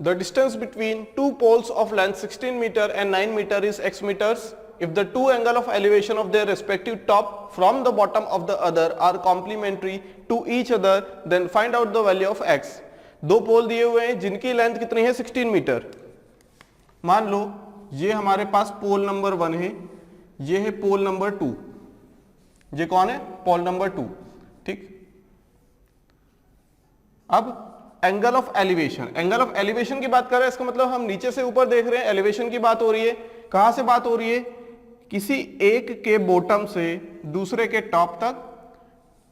The distance between two poles of length 16 meter and 9 meter is x meters. If the two angle of elevation of their respective top from the bottom of the other are complementary to each other, then find out the value of x. दो पोल दिए हुए हैं जिनकी length कितनी है 16 metre. मान लो ये हमारे पास पोल नंबर 1 है, ये है पोल नंबर 2. ये कौन है? पोल नंबर 2. ठीक. अब angle of elevation, angle of elevation की बात कर रहे हैं, इसका मतलब हम नीचे से ऊपर देख रहे हैं, एलिवेशन की बात हो रही है. कहां से बात हो रही है? किसी एक के बॉटम से दूसरे के टॉप तक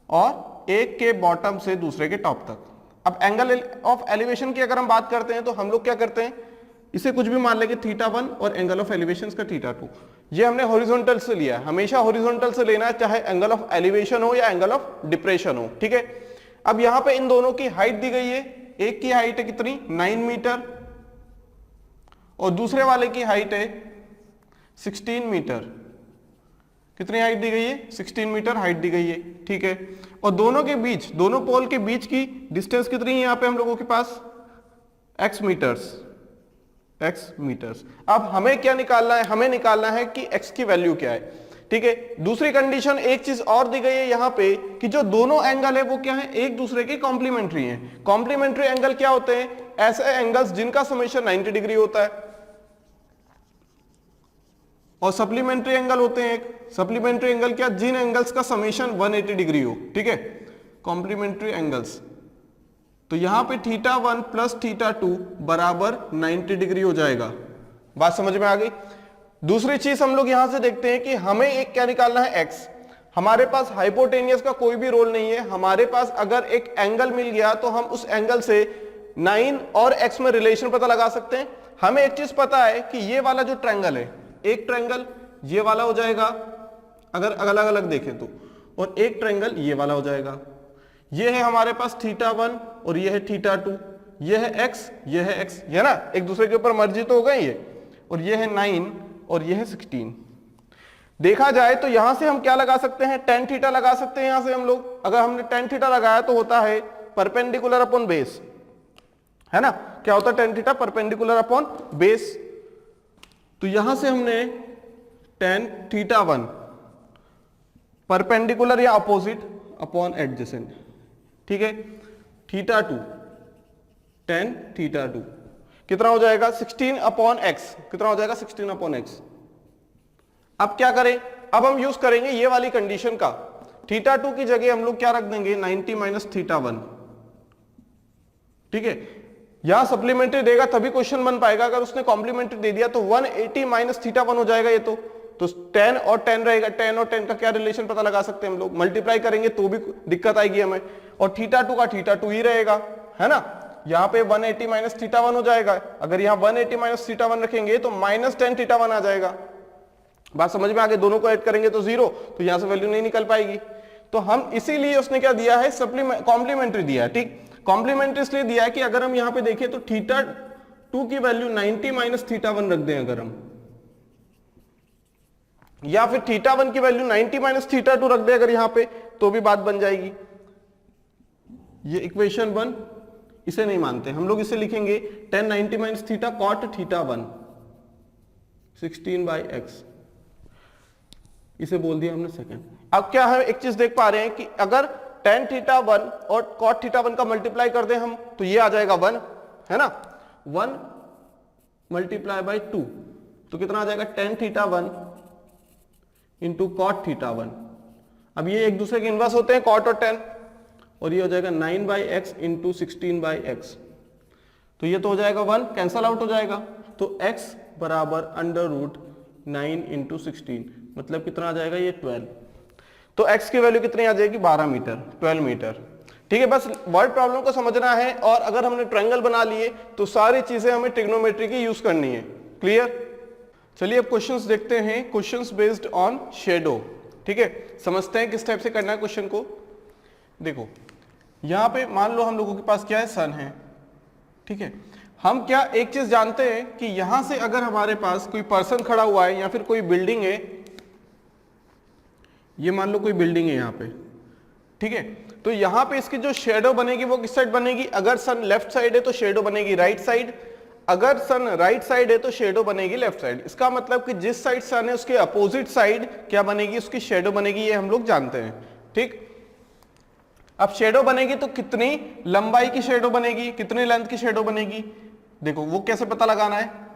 और एक के बॉटम से दूसरे के टॉप तक. अब एंगल ऑफ एलिवेशन की अगर हम बात करते हैं तो हम लोग क्या करते हैं, इसे कुछ भी मान लेंगे θ1 और एंगल ऑफ एलिवेशन का θ2. ये हमने हॉरिजॉन्टल से लिया है, हमेशा हॉरिजॉन्टल से लेना है, चाहे एंगल ऑफ एलिवेशन हो या एंगल ऑफ डिप्रेशन हो. ठीक है. अब यहां पे इन दोनों की हाइट दी गई है, एक की हाइट है कितनी 9 मीटर और दूसरे वाले की हाइट है 16 मीटर. कितनी हाइट दी गई है? 16 मीटर हाइट दी गई है. ठीक है. और दोनों के बीच, दोनों पोल के बीच की डिस्टेंस कितनी है यहां पे हम लोगों के पास? x metres. x metres. अब हमें क्या निकालना है? हमें निकालना है कि x की वैल्यू क्या है. ठीक है. दूसरी कंडीशन एक चीज और दी गई है यहां पे कि जो दोनों एंगल है वो क्या है? एक दूसरे के कॉम्प्लीमेंट्री हैं. कॉम्प्लीमेंट्री एंगल क्या होते हैं? ऐसे एंगल्स जिनका समेशन 90 डिग्री होता है. और सप्लीमेंट्री एंगल होते हैं एक. सप्लीमेंट्री एंगल क्या? जिन एंगल्स का समेशन 180 डिग्री हो. ठीक है. Complementary angles. तो यहां पे θ1 प्लस θ2 बराबर 90 डिग्री हो जाएगा. बात समझ में आ गई? दूसरी चीज हम लोग यहां से देखते हैं कि हमें एक क्या निकालना है? x. हमारे पास हाइपोटेनियस का कोई भी रोल नहीं है. हमारे पास अगर एक एंगल मिल गया तो हम उस एंगल से 9 और x में रिलेशन पता लगा सकते हैं. हमें एक चीज पता है कि ये वाला जो ट्रायंगल है, एक ट्रायंगल ये वाला हो जाएगा अगर अलग अलग देखें तो, और एक ट्रायंगल ये वाला हो जाएगा. ये है हमारे पास θ1 और ये है θ2. ये है x, ये है x, है ना, एक दूसरे के ऊपर मर्जी तो हो गई ये. और ये है 9 और ये है 16. देखा जाए तो यहां से हम क्या लगा सकते हैं? tan थीटा लगा सकते हैं. यहां से हम लोग अगर हमने tan थीटा लगाया तो होता है परपेंडिकुलर अपॉन बेस, है ना. क्या होता है tan theta? Perpendicular upon base. तो यहां से हमने tan θ1 परपेंडिकुलर या अपोजिट अपॉन एडजेसेंट. ठीक है. θ2 tan θ2 कितना हो जाएगा? 16 अपॉन एक्स. कितना हो जाएगा? 16 अपॉन एक्स. अब क्या करें? अब हम यूज करेंगे ये वाली कंडीशन का. θ2 की जगह हम लोग क्या रख देंगे? 90 माइनस θ1. ठीक है. यहां सप्लीमेंट्री देगा तभी क्वेश्चन बन पाएगा. अगर उसने कॉम्प्लीमेंट्री दे दिया तो 180 माइनस θ1 हो जाएगा ये. तो 10 और 10 रहेगा. 10 और 10 का क्या रिलेशन पता लगा सकते हैं हम लोग? मल्टीप्लाई करेंगे तो भी दिक्कत आएगी हमें. और θ2 का θ2 ही रहेगा, है ना. यहां पे 180 माइनस θ1 हो जाएगा. अगर यहां 180 माइनस θ1 रखेंगे तो माइनस 10 θ1 आ जाएगा. बात समझ में आ गई? दोनों को ऐड करेंगे तो 0, तो यहां से वैल्यू नहीं निकल पाएगी. तो हम इसीलिए उसने क्या दिया है? कॉम्प्लीमेंट्री दिया है. ठीक. कॉम्प्लीमेंट्री इसलिए दिया है कि अगर हम यहां पे देखें तो θ2 की वैल्यू 90 माइनस θ1 रख दें अगर हम, या फिर θ1 की वैल्यू 90 माइनस θ2 रख दें अगर यहां पे, तो भी बात बन जाएगी. ये इक्वेशन 1 इसे नहीं मानते हम लोग. इसे लिखेंगे tan 90 minus theta cot θ1 16/x. इसे बोल दिया हमने सेकंड. अब क्या है, एक चीज देख पा रहे हैं कि अगर tan θ1 और cot θ1 का मल्टीप्लाई कर दें हम तो ये आ जाएगा 1, है ना. 1 मल्टीप्लाई बाई 2 तो कितना आ जाएगा? tan θ1 into cot θ1. अब ये एक दूसरे के इनवर्स होते हैं cot और tan, और ये हो जाएगा 9/x इंटू 16/x. तो ये तो हो जाएगा 1, कैंसल आउट हो जाएगा. तो x बराबर अंडर रूट 9 इंटू 16, मतलब कितना आ जाएगा? ये 12. तो x की वैल्यू कितनी आ जाएगी? 12 मीटर, 12 मीटर. ठीक है. बस वर्ड प्रॉब्लम को समझना है. और अगर हमने ट्रायंगल बना लिए तो सारी चीजें हमें ट्रिग्नोमेट्री की यूज करनी है. क्लियर? चलिए अब क्वेश्चंस देखते हैं. Questions based on shadow. ठीक है. समझते हैं किस टाइप से करना है क्वेश्चन को. देखो यहां पे मान लो हम लोगों के पास क्या है? सन है. ठीक है. हम क्या एक चीज जानते हैं कि यहां से अगर हमारे पास कोई पर्सन खड़ा हुआ है या फिर कोई बिल्डिंग है, ये मान लो कोई बिल्डिंग है यहां पे. ठीक है. तो यहां पे इसकी जो शेडो बनेगी वो किस साइड बनेगी? अगर सन लेफ्ट साइड है तो शेडो बनेगी राइट साइड. अगर सन राइट साइड है तो शेडो बनेगी लेफ्ट साइड। इसका मतलब कि जिस साइड सन है उसके अपोजिट साइड क्या बनेगी, उसकी शेडो बनेगी, ये हम लोग जानते हैं। ठीक, अब शेडो बनेगी तो कितनी लंबाई की शेडो बनेगी, कितनी लेंथ की शेडो बनेगी, देखो वो कैसे पता लगाना है।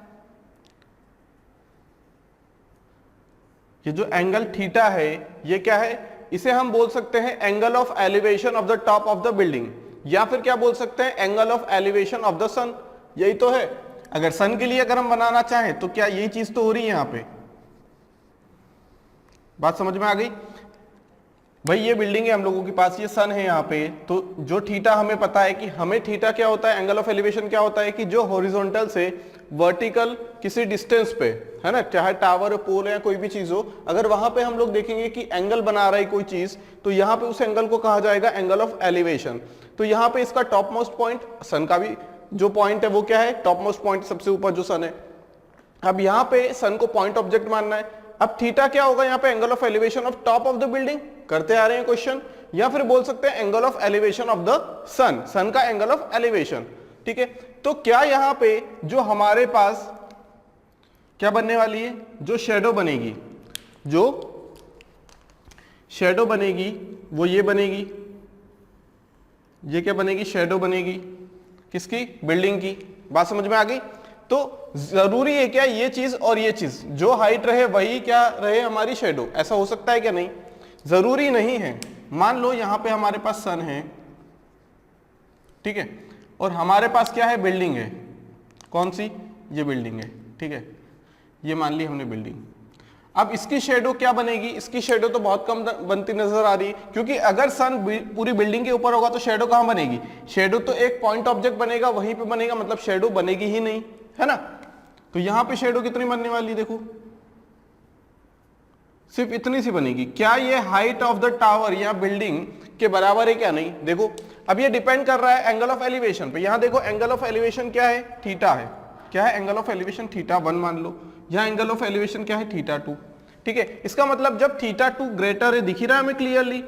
ये जो एंगल थीटा है ये क्या है, इसे हम बोल सकते हैं angle of elevation of the top of the building, या फिर क्या बोल सकते हैं angle of elevation of the sun. यही तो है। अगर सन के लिए अगर हम बनाना चाहें तो क्या यही चीज तो हो रही है यहां पे। बात समझ में आ गई भाई। ये बिल्डिंग है हम लोगों के पास, ये सन है यहाँ पे, तो जो थीटा हमें पता है कि हमें थीटा क्या होता है, एंगल ऑफ एलिवेशन क्या होता है कि जो हॉरिजॉन्टल से वर्टिकल किसी डिस्टेंस पे है ना, चाहे टावर पोल या कोई भी चीज हो, अगर वहां पे हम लोग देखेंगे कि एंगल बना रहा है कोई चीज, तो यहाँ पे उस एंगल को कहा जाएगा एंगल ऑफ एलिवेशन। तो यहाँ पे इसका टॉप मोस्ट पॉइंट, सन का भी जो पॉइंट है वो क्या है, टॉप मोस्ट पॉइंट, सबसे ऊपर जो सन है। अब यहाँ पे सन को पॉइंट ऑब्जेक्ट मानना है। अब थीटा क्या होगा यहाँ पे, angle of elevation of top of the building, करते आ रहे हैं क्वेश्चन, या फिर बोल सकते हैं angle of elevation of the sun, sun का एंगल ऑफ एलिवेशन। ठीक है, तो क्या यहां पे जो हमारे पास क्या बनने वाली है, जो शेडो बनेगी, जो शेडो बनेगी वो ये बनेगी, ये क्या बनेगी, शेडो बनेगी किसकी, बिल्डिंग की। बात समझ में आ गई। तो जरूरी है क्या ये चीज और ये चीज, जो हाइट रहे वही क्या रहे हमारी शेडो, ऐसा हो सकता है क्या, नहीं, जरूरी नहीं है। मान लो यहां पे हमारे पास सन है, ठीक है, और हमारे पास क्या है, बिल्डिंग है, कौन सी, ये बिल्डिंग है, ठीक है, ये मान ली हमने बिल्डिंग। अब इसकी शेडो क्या बनेगी, इसकी शेडो तो बहुत कम बनती नजर आ रही है, क्योंकि अगर सन पूरी बिल्डिंग के ऊपर होगा तो शेडो कहां बनेगी, शेडो तो एक पॉइंट ऑब्जेक्ट बनेगा वहीं पे बनेगा, मतलब शेडो बनेगी ही नहीं, है ना। तो यहां पे शेडो कितनी बनने वाली, देखो सिर्फ इतनी सी बनेगी। क्या ये हाइट ऑफ द टावर या बिल्डिंग के बराबर है क्या, नहीं। देखो अब ये डिपेंड कर रहा है एंगल ऑफ एलिवेशन पे। यहां देखो एंगल ऑफ एलिवेशन क्या है, थीटा है, क्या है, एंगल ऑफ एलिवेशन थीटा 1 मान लो, यहां एंगल ऑफ एलिवेशन क्या है, थीटा 2। ठीक है, इसका मतलब जब थीटा 2 ग्रेटर है, दिख ही रहा है हमें clearly,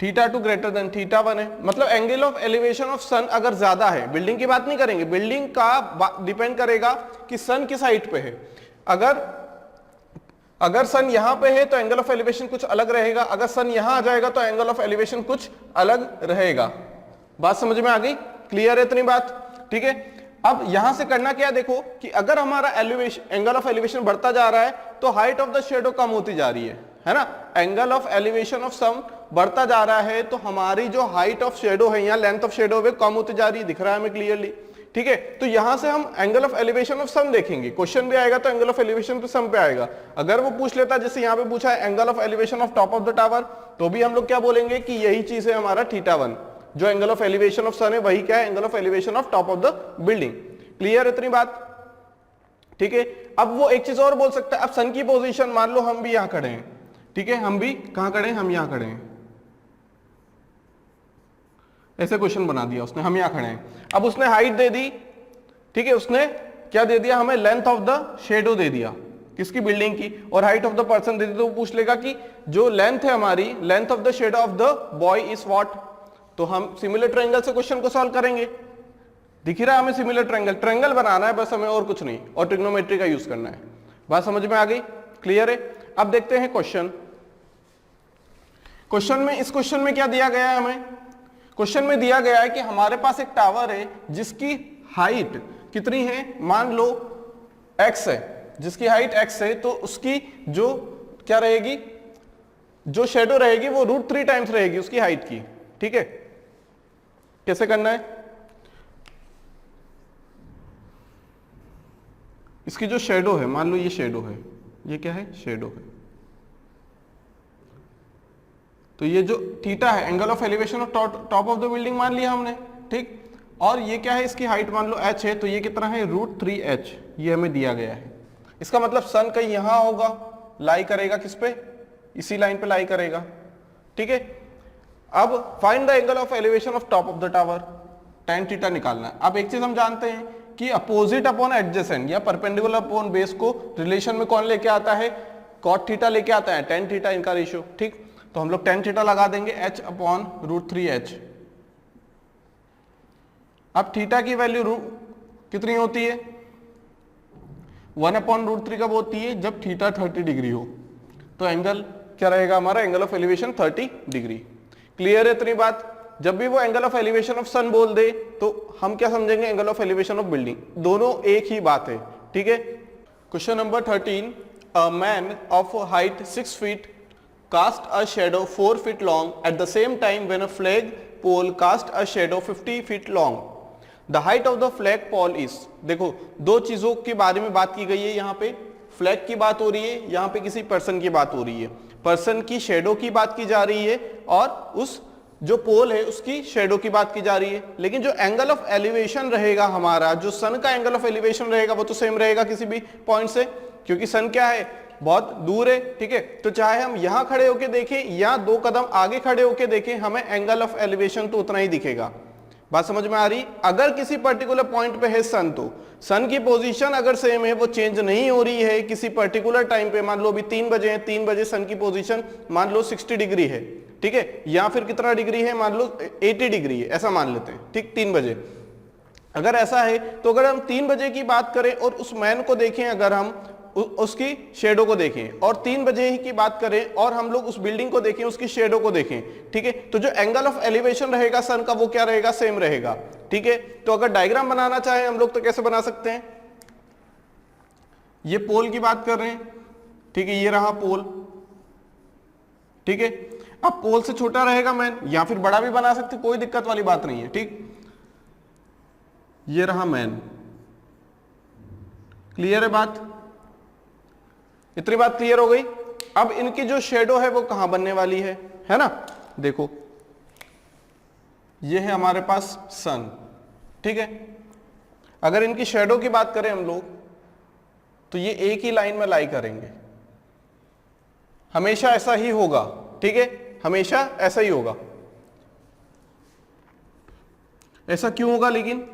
theta 2 greater than theta 1 है, मतलब एंगल ऑफ एलिवेशन ऑफ सन अगर ज्यादा है, बिल्डिंग की बात नहीं करेंगे, बिल्डिंग का डिपेंड करेगा कि सन किस हाइट पे है। अगर सन यहां पे है तो एंगल ऑफ एलिवेशन कुछ अलग रहेगा, अगर सन यहां आ जाएगा तो एंगल ऑफ एलिवेशन कुछ अलग रहेगा। बात समझ में आ गई, क्लियर है इतनी बात। ठीक है, अब यहां से करना क्या, देखो कि अगर हमारा एलिवेशन, एंगल ऑफ एलिवेशन बढ़ता जा रहा है तो हाइट ऑफ द शेडो कम होती जा रही है ना। एंगल ऑफ एलिवेशन ऑफ सन बढ़ता जा रहा है तो हमारी जो हाइट ऑफ शेडो है या लेंथ ऑफ शेडो है कम होती जा रही है, दिख रहा है हमें क्लियरली। ठीक है, तो यहां से हम एंगल ऑफ एलिवेशन ऑफ सन देखेंगे, क्वेश्चन भी आएगा तो एंगल ऑफ एलिवेशन पे सन पे आएगा। अगर वो पूछ लेता जैसे यहां पे पूछा है angle of elevation of top of the tower, तो भी हम लोग क्या बोलेंगे कि यही चीज है हमारा थीटा 1, जो एंगल ऑफ एलिवेशन ऑफ सन है वही क्या है, angle of elevation of top of the building. Clear इतनी बात। ठीक है, अब वो एक चीज और बोल सकता है, अब सन की पोजीशन मान लो हम भी यहां खड़े हैं, ठीक है, हम भी कहां खड़े हैं, हम यहां खड़े हैं, ऐसे क्वेश्चन बना दिया उसने, हम यहां खड़े हैं। अब उसने हाइट दे दी, ठीक है, उसने क्या दे दिया हमें, लेंथ ऑफ द शेडो दे दिया, किसकी, बिल्डिंग की, और हाइट ऑफ द पर्सन दे दी। तो वो पूछ लेगा कि जो लेंथ है हमारी, length of the shadow of the boy is what. तो हम सिमिलर ट्रायंगल से क्वेश्चन को सॉल्व करेंगे। दिख रहा है हमें सिमिलर ट्रायंगल, ट्रायंगल बनाना है बस हमें, और कुछ नहीं, और ट्रिग्नोमेट्री का यूज करना है। बात समझ में आ गई, क्लियर है। अब देखते हैं क्वेश्चन। क्वेश्चन में, इस क्वेश्चन में क्या दिया गया है हमें, क्वेश्चन में दिया गया है कि हमारे पास एक टावर है जिसकी हाइट कितनी है, मान लो x है, जिसकी हाइट x है, तो उसकी जो क्या रहेगी, जो शेडो रहेगी वो √3 टाइम्स रहेगी उसकी हाइट की। ठीक है, कैसे करना है, इसकी जो शेडो है, मान लो ये शेडो है, ये क्या है, शेडो है, तो ये जो थीटा है angle of elevation of top of the building मान लिया हमने, ठीक, और ये क्या है, इसकी हाइट मान लो h है, तो ये कितना है, √3h, ये हमें दिया गया है। इसका मतलब सन कहीं यहां होगा, लाई करेगा किस पे, इसी लाइन पे लाई करेगा। ठीक है, अब find the angle of elevation of top of the tower, tan theta निकालना है। अब एक चीज हम जानते हैं कि अपोजिट अपॉन एडजेसेंट या परपेंडिकुलर अपॉन बेस को रिलेशन में कौन लेके आता है, cot थीटा लेके आता है, tan थीटा इनका रेशियो। ठीक, तो हम लोग tan थीटा लगा देंगे h अपॉन √3h। अब थीटा की वैल्यू कितनी होती है? 1/√3 कब होती है? जब थीटा 30 डिग्री हो। तो एंगल क्या रहेगा हमारा? Angle of elevation 30 degree. Clear है इतनी बात? जब भी वो एंगल ऑफ एलिवेशन ऑफ सन बोल दे तो हम क्या समझेंगे? Angle of elevation of building. दोनों एक ही बात है, ठीक है। Question number 13, a man of height 6 feet cast a shadow 4 feet long at the same time when a flag pole cast a shadow 50 feet long. The height of the flag pole is, देखो दो चीजों के बारे में बात की गई है यहाँ पे। फ्लैग की बात हो रही है, यहाँ पे किसी पर्सन की बात हो रही है। पर्सन की शेडो की बात की जा रही है और उस जो पोल है उसकी शेडो की बात की जा रही है। लेकिन जो एंगल ऑफ एलिवेशन रहेगा हमारा, जो सन का एंगल ऑफ एलिवेशन रहेगा वो तो सेम रहेगा किसी भी पॉइंट से, क्योंकि सन क्या है? बहुत दूर है, ठीक है। तो चाहे हम यहां खड़े होके देखें या 2 कदम आगे खड़े होके देखें, हमें एंगल ऑफ एलिवेशन तो उतना ही दिखेगा। बात समझ में आ रही? अगर किसी पर्टिकुलर पॉइंट पे है सन, तो सन की पोजीशन अगर सेम है, वो चेंज नहीं हो रही है किसी पर्टिकुलर टाइम पे, मान लो अभी 3 बजे है, 3 बजे सन की पोजीशन मान लो 60 डिग्री है, ठीक है, या फिर कितना डिग्री है, मान लो 80 डिग्री है, ऐसा मान लेते हैं, ठीक, 3 बजे। अगर ऐसा है तो अगर हम 3 बजे की बात करें और उस मैन को देखें, अगर हम उसकी शेडो को देखें, और 3 बजे ही की बात करें और हम लोग उस बिल्डिंग को देखें, उसकी शेडो को देखें, ठीक है, तो जो एंगल ऑफ एलिवेशन रहेगा सन का वो क्या रहेगा? सेम रहेगा, ठीक है। तो अगर डायग्राम बनाना चाहे हम लोग तो कैसे बना सकते हैं? ये पोल की बात कर रहे हैं, ठीक है, ये रहा पोल, ठीक है। अब पोल से छोटा रहेगा मैन, या फिर बड़ा भी बना सकते, कोई दिक्कत वाली बात नहीं है, ठीक। ये रहा मैन, क्लियर है बात? इतनी बात क्लियर हो गई। अब इनकी जो शेडो है वो कहां बनने वाली है ना? देखो ये है हमारे पास सन, ठीक है। अगर इनकी शेडो की बात करें हम लोग तो ये एक ही लाइन में लाई करेंगे, हमेशा ऐसा ही होगा, ठीक है, हमेशा ऐसा ही होगा। ऐसा क्यों होगा? लेकिन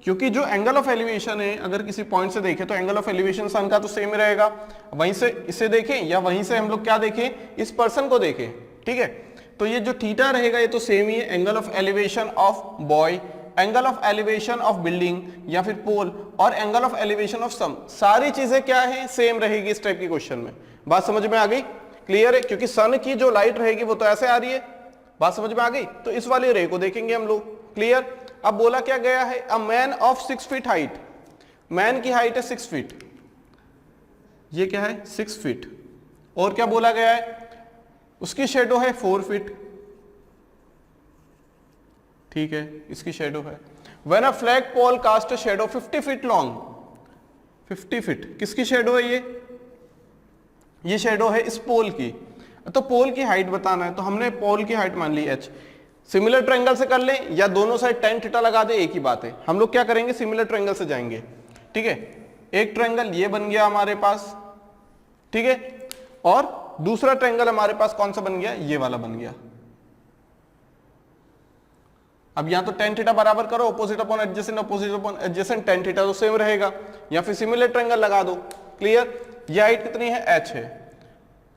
क्योंकि जो एंगल ऑफ एलिवेशन है, अगर किसी पॉइंट से देखें तो एंगल ऑफ एलिवेशन सन का तो सेम ही रहेगा। वहीं से इसे देखें या वहीं से हम लोग क्या देखें? इस पर्सन को देखें, ठीक है। तो ये जो थीटा रहेगा ये तो सेम ही है। Angle of elevation of boy, angle of elevation of building या फिर पोल, और angle of elevation of some, सारी चीजें क्या है? सेम रहेगी इस टाइप के क्वेश्चन में। बात समझ में आ गई? क्लियर है? क्योंकि सन की जो लाइट रहेगी वो तो ऐसे आ रही है। बात समझ में आ गई? तो इस वाले रे को देखेंगे हम लोग, क्लियर। अब बोला क्या गया है? A man of 6 feet height, man की हाइट है 6 फीट, ये क्या है? 6 फीट। और क्या बोला गया है? उसकी शेडो है 4 फीट, ठीक है, इसकी शेडो है। When a flag pole cast a shadow 50 feet long, 50 feet किसकी शेडो है? ये शेडो है इस पोल की। तो पोल की हाइट बताना है, तो हमने पोल की हाइट मान ली h। सिमिलर ट्रायंगल से कर लें या दोनों साइड tan थीटा लगा दे, एक ही बात है। हम लोग क्या करेंगे? सिमिलर ट्रायंगल से जाएंगे, ठीक है। एक ट्रायंगल ये बन गया हमारे पास, ठीक है, और दूसरा ट्रायंगल हमारे पास कौन सा बन गया? ये वाला बन गया। अब यहां तो tan थीटा बराबर करो, opposite upon adjacent, opposite upon adjacent, tan theta तो सेम रहेगा, या फिर सिमिलर ट्रायंगल लगा दो, क्लियर। ये हाइट कितनी है? h है।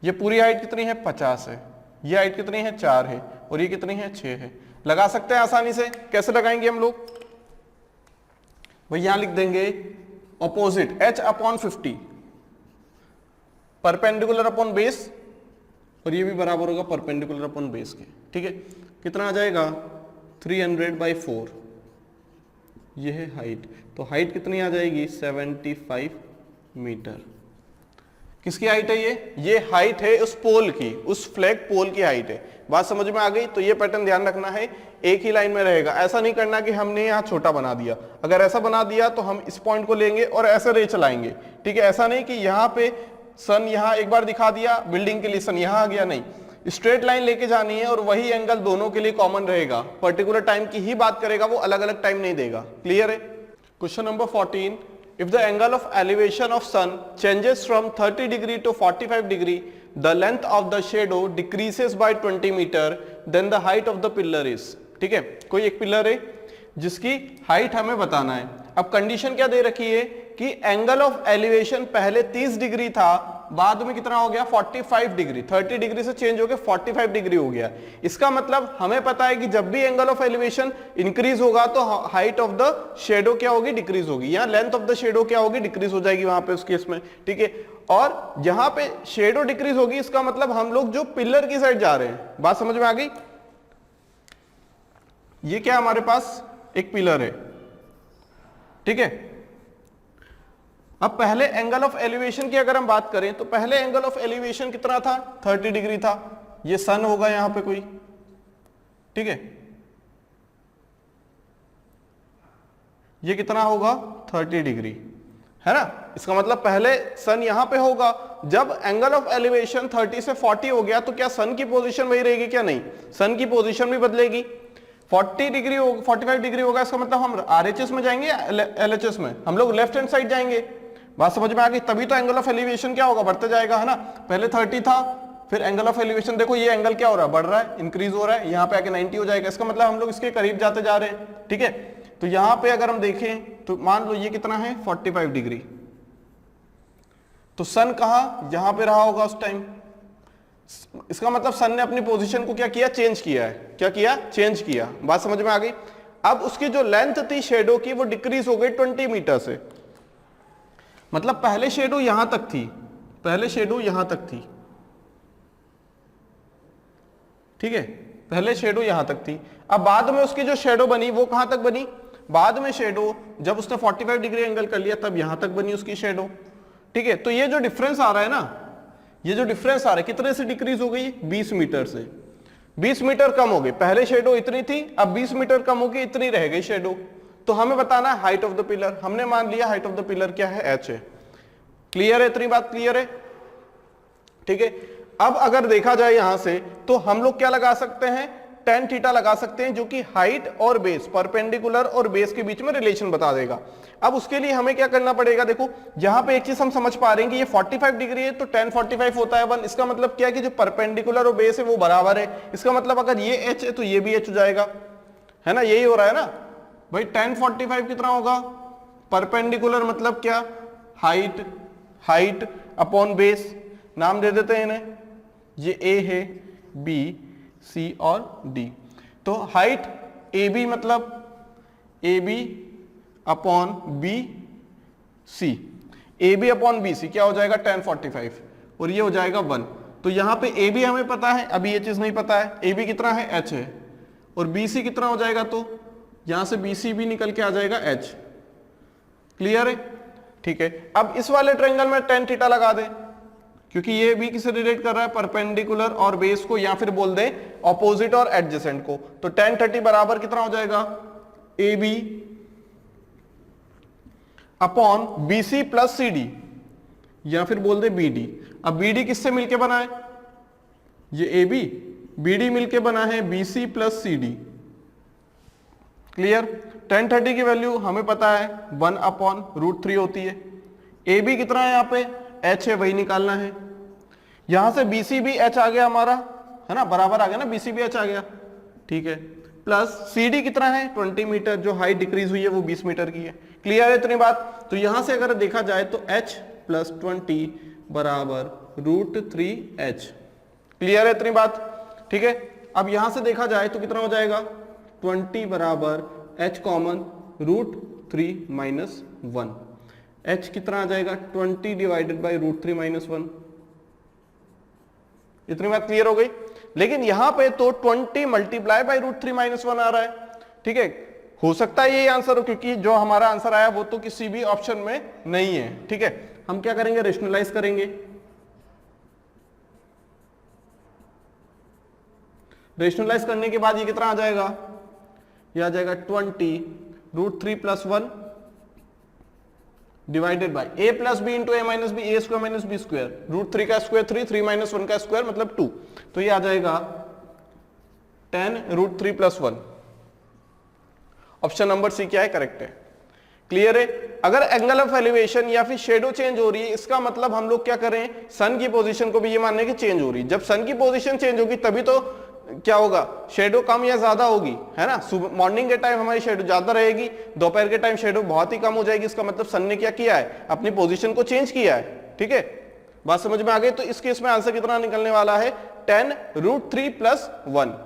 ये पूरी हाइट कितनी है? 50 है। ये हाइट कितनी है? 4 है। और ये कितनी है? 6 है। लगा सकते हैं आसानी से। कैसे लगाएंगे हम लोग? भाई यहां लिख देंगे opposite h upon 50, perpendicular upon base, और ये भी बराबर होगा परपेंडिकुलर अपॉन बेस के, ठीक है। कितना आ जाएगा? 300/4। ये है हाइट, तो हाइट कितनी आ जाएगी? 75 मीटर। किसकी हाइट है ये हाइट है उस पोल की, उस फ्लैग पोल की हाइट है। बात समझ में आ गई? तो ये पैटर्न ध्यान रखना है, एक ही लाइन में रहेगा। ऐसा नहीं करना कि हमने यहाँ छोटा बना दिया। अगर ऐसा बना दिया तो हम इस पॉइंट को लेंगे और ऐसे रे चलाएंगे, ठीक है। ऐसा नहीं कि यहाँ पे सन यहाँ एक बार दिखा दिया, बिल्डिंग के लिए सन यहाँ आ गया, नहीं, स्ट्रेट लाइन लेके जानी है और वही एंगल दोनों के लिए कॉमन रहेगा। पर्टिकुलर टाइम की ही बात करेगा, वो अलग अलग टाइम नहीं देगा, क्लियर है। Question number 14, if the angle of elevation of sun changes from 30 degree to 45 degree, the length of the shadow decreases by 20 meter, then the height of the pillar is, ठीक है। कोई एक pillar है जिसकी height हमें बताना है। अब कंडीशन क्या दे रखी है कि एंगल ऑफ एलिवेशन पहले 30 डिग्री था, बाद में कितना हो गया 45 डिग्री, 30 डिग्री से चेंज हो गया 45 डिग्री हो गया। इसका मतलब हमें पता है कि जब भी एंगल ऑफ एलिवेशन इंक्रीज होगा तो हाइट ऑफ द शेडो क्या होगी, डिक्रीज होगी, या लेंथ ऑफ द शेडो क्या होगी, डिक्रीज हो जाएगी वहां पे उस केस में, ठीक है। और जहां पे शेडो डिक्रीज होगी इसका मतलब हम लोग जो पिलर की साइड जा रहे हैं, बात समझ में आ गई। ये क्या हमारे पास एक पिलर है, ठीक है। अब पहले एंगल ऑफ एलिवेशन की अगर हम बात करें तो पहले एंगल ऑफ एलिवेशन कितना था, 30 डिग्री था। ये सन होगा यहां पे कोई, ठीक है, ये कितना होगा 30 डिग्री, है ना। इसका मतलब पहले सन यहां पे होगा। जब एंगल ऑफ एलिवेशन 30 से 40 हो गया तो क्या सन की पोजीशन वही रहेगी, क्या नहीं, सन की पोजीशन भी बदलेगी। 40 डिग्री हो 45 डिग्री होगा, इसका मतलब हम आरएचएस में जाएंगे या एलएचएस में, हम लोग लेफ्ट हैंड साइड जाएंगे। बात समझ में आ गई। तभी तो एंगल ऑफ एलिवेशन क्या होगा, बढ़ते जाएगा, है ना। पहले 30 था, फिर एंगल ऑफ एलिवेशन देखो ये एंगल क्या हो रहा है, बढ़ रहा है, इंक्रीज हो रहा है, यहाँ पे आके 90 हो जाएगा। इसका मतलब हम लोग इसके करीब जाते जा रहे हैं, ठीक है। तो यहाँ पे अगर हम देखें तो मान लो ये कितना है 45 डिग्री, तो सन कहाँ, यहां पे रहा होगा उस टाइम। इसका मतलब सन ने अपनी पोजीशन को क्या किया, चेंज किया है। क्या किया, चेंज किया। बात समझ में आ गई। अब उसकी जो लेंथ थी शेडो की वो डिक्रीज हो गई 20 मीटर से। मतलब पहले शेडो यहां तक थी, पहले शेडो यहां तक थी, ठीक है, पहले शेडो यहां तक थी। अब बाद में उसकी जो शेडो बनी वो कहां तक बनी, बाद में शेडो जब उसने 45 डिग्री एंगल कर लिया तब यहां तक बनी उसकी शेडो, ठीक है। तो ये जो डिफरेंस आ रहा है ना, ये जो डिफरेंस आ रहा है कितने से डिक्रीज हो गई, 20 मीटर से। 20 मीटर कम हो गई, पहले शेडो इतनी थी, अब 20 मीटर कम हो गई, इतनी रह गई शेडो। तो हमें बताना है हाइट ऑफ द पिलर। हमने मान लिया हाइट ऑफ द पिलर क्या है, h है। क्लियर है, इतनी बात क्लियर है, ठीक है। अब अगर देखा जाए यहां से तो हम लोग क्या लगा सकते हैं, tan थीटा लगा सकते हैं, जो कि हाइट और बेस, परपेंडिकुलर और बेस के बीच में रिलेशन बता देगा। अब उसके लिए हमें क्या करना पड़ेगा, देखो यहां पे एक चीज हम समझ पा रहे हैं कि ये 45 डिग्री है तो tan 45 होता है 1। इसका मतलब क्या है कि जो परपेंडिकुलर और बेस है वो बराबर है। इसका मतलब अगर ये h है तो ये भी h हो जाएगा, है ना, यही हो रहा है ना भाई। tan 45 कितना होगा, परपेंडिकुलर मतलब क्या, हाइट, हाइट अपॉन बेस। नाम दे देते हैं इन्हें, ये a है, b, c और d। तो हाइट ab मतलब ab upon B C, A B upon B C क्या हो जाएगा tan 45 और ये हो जाएगा 1। तो यहाँ पे ए बी हमें पता है, अभी ये चीज नहीं पता है। ए बी कितना है, h है, और बी सी कितना हो जाएगा, तो यहां से बी सी भी निकल के आ जाएगा h। क्लियर है, ठीक है। अब इस वाले ट्रायंगल में tan थीटा लगा दे, क्योंकि ये भी किसे रिलेट कर रहा है, परपेंडिकुलर और बेस को, या फिर बोल दें ऑपोजिट और एडजेसेंट को। तो tan 30 बराबर कितना हो जाएगा, A B upon B C plus C D, या फिर बोल दे बी डी। अब बी डी किससे मिलके बना है, ये ए बी, बी डी मिलके बना है B C plus C D. Clear. tan 30 की वैल्यू हमें पता है 1 अपॉन √3 होती है। ए बी कितना है, यहाँ पे h है, वही निकालना है। यहां से बी सी भी h आ गया हमारा, है ना, बराबर आ गया ना, बी सी भी h आ गया, ठीक है। प्लस सी डी कितना है 20 मीटर, जो हाइट डिक्रीज हुई है वो 20 मीटर की है। क्लियर है इतनी बात। तो यहां से अगर देखा जाए तो h प्लस 20 बराबर √3h। क्लियर है इतनी बात, ठीक है। अब यहां से देखा जाए तो कितना हो जाएगा, 20 बराबर h कॉमन √3 माइनस 1। h कितना आ जाएगा, 20 डिवाइडेड बाई √3 माइनस 1। इतनी बात क्लियर हो गई। लेकिन यहां पे तो 20 मल्टीप्लाई बाई √3 माइनस 1 आ रहा है, ठीक है। हो सकता है यही आंसर हो, क्योंकि जो हमारा आंसर आया वो तो किसी भी ऑप्शन में नहीं है, ठीक है। हम क्या करेंगे, रेशनलाइज करेंगे। रेशनलाइज करने के बाद ये कितना आ जाएगा, ये आ जाएगा 20 √3 plus 1 divided by a plus B into A minus B, A square minus B square, √3 का स्क्वायर 3 माइनस 1 का स्क्वायर मतलब 2। तो ये आ जाएगा 10 √3 प्लस 1। ऑप्शन नंबर सी क्या है, करेक्ट है। क्लियर है। अगर एंगल ऑफ एलिवेशन या फिर शेडो चेंज हो रही है, इसका मतलब हम लोग क्या करें, सन की पोजीशन को भी ये मानने की चेंज हो रही है। जब सन की पोजीशन चेंज होगी तभी तो क्या होगा, शेडो कम या ज्यादा होगी, है ना। सुबह मॉर्निंग के टाइम हमारी शेडो ज्यादा रहेगी, दोपहर के टाइम शेडो बहुत ही कम हो जाएगी। इसका मतलब सन ने क्या किया है, अपनी पोजीशन को चेंज किया है, ठीक है। बात समझ में आ गई? तो इस केस में आंसर कितना निकलने वाला है 10√3 + 1।